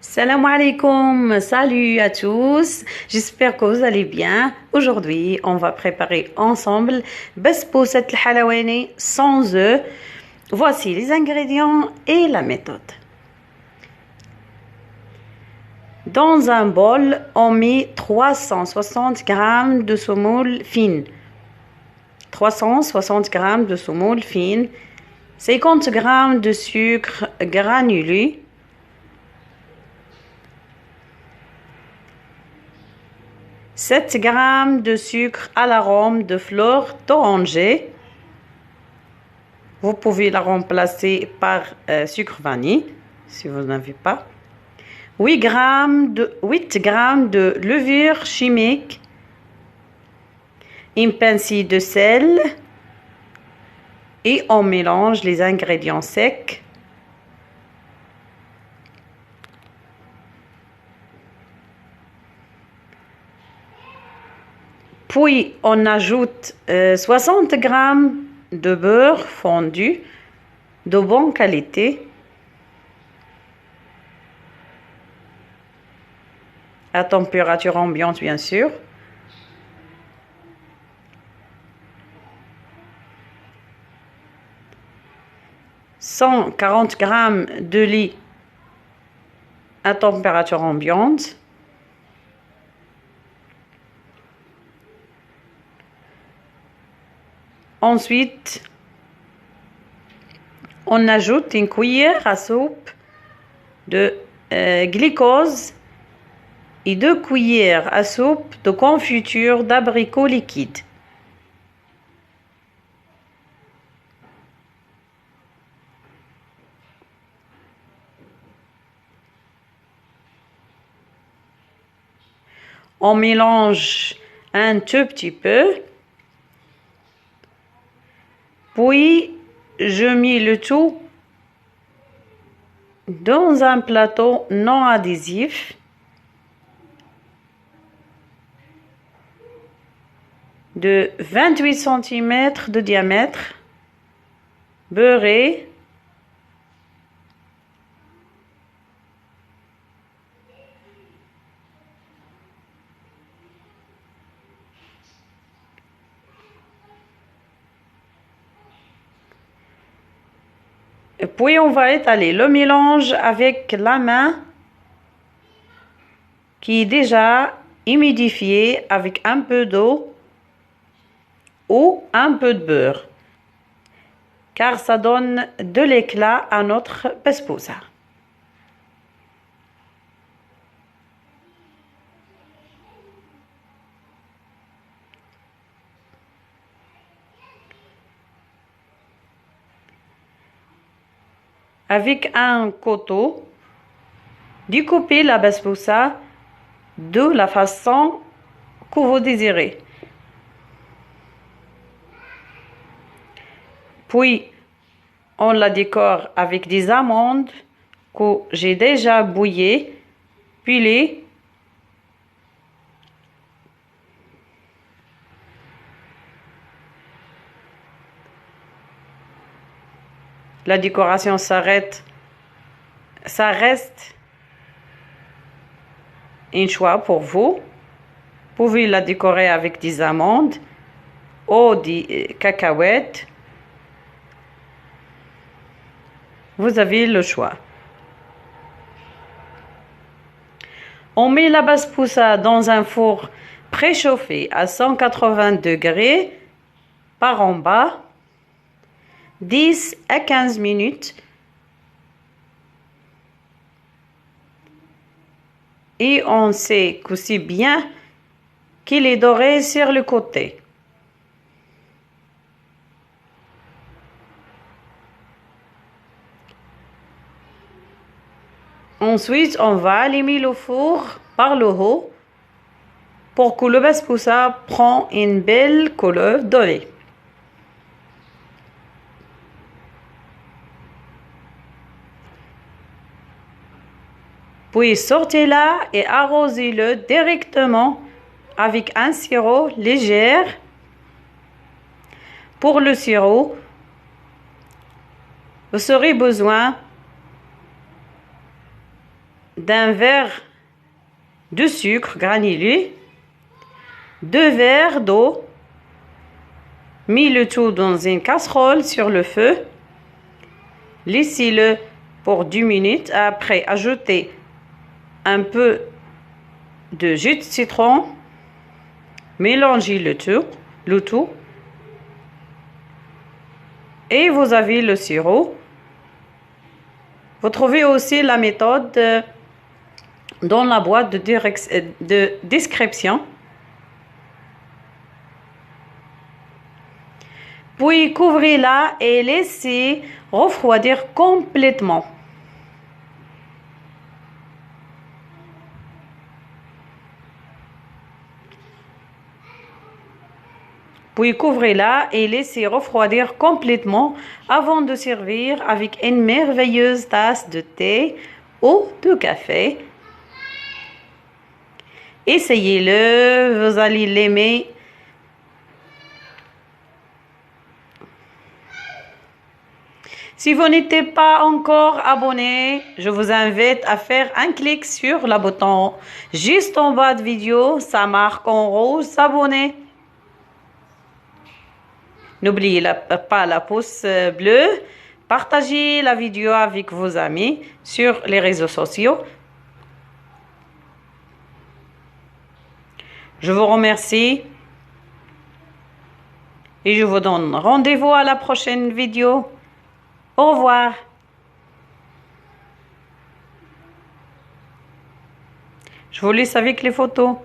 Salam alaikum, salut à tous, j'espère que vous allez bien. Aujourd'hui, on va préparer ensemble bespousset al-halawani sans œufs. Voici les ingrédients et la méthode. Dans un bol, on met 360 g de semoule fine. 360 g de semoule fine, 50 g de sucre granulé, 7 g de sucre à l'arôme de fleur d'oranger. Vous pouvez la remplacer par sucre vanille si vous n'avez pas. 8 g de levure chimique. Une pincée de sel. Et on mélange les ingrédients secs. Puis, on ajoute 60 g de beurre fondu de bonne qualité. À température ambiante, bien sûr. « 140 g de lait à température ambiante. Ensuite, on ajoute une cuillère à soupe de glucose et 2 cuillères à soupe de confiture d'abricot liquide. On mélange un tout petit peu. Puis, je mets le tout dans un plateau non adhésif de 28 cm de diamètre, beurré. Et puis on va étaler le mélange avec la main qui est déjà humidifiée avec un peu d'eau ou un peu de beurre, car ça donne de l'éclat à notre besbousa. Avec un couteau, découpez la besbousa de la façon que vous désirez. Puis, on la décore avec des amandes que j'ai déjà bouillées, pilées. La décoration ça reste un choix pour vous. Vous pouvez la décorer avec des amandes ou des cacahuètes. Vous avez le choix. On met la besbousa dans un four préchauffé à 180 degrés par en bas, 10 à 15 minutes. Et on sait que c'est bien qu'il est doré sur le côté. Ensuite, on va allumer le four par le haut pour que le besbousa prenne une belle couleur dorée. Puis sortez-la et arrosez-le directement avec un sirop léger. Pour le sirop, vous aurez besoin d'un verre de sucre granulé, 2 verres d'eau, mis le tout dans une casserole sur le feu, laissez-le pour 10 minutes, après ajoutez un peu de jus de citron, mélangez le tout et vous avez le sirop. Vous trouvez aussi la méthode dans la boîte de description. Puis couvrez-la et laissez refroidir complètement. Puis couvrez-la et laissez refroidir complètement avant de servir avec une merveilleuse tasse de thé ou de café. Essayez-le, vous allez l'aimer. Si vous n'êtes pas encore abonné, je vous invite à faire un clic sur le bouton juste en bas de vidéo, ça marque en rouge s'abonner. N'oubliez pas la pouce bleue, partagez la vidéo avec vos amis sur les réseaux sociaux. Je vous remercie et je vous donne rendez-vous à la prochaine vidéo. Au revoir. Je vous laisse avec les photos.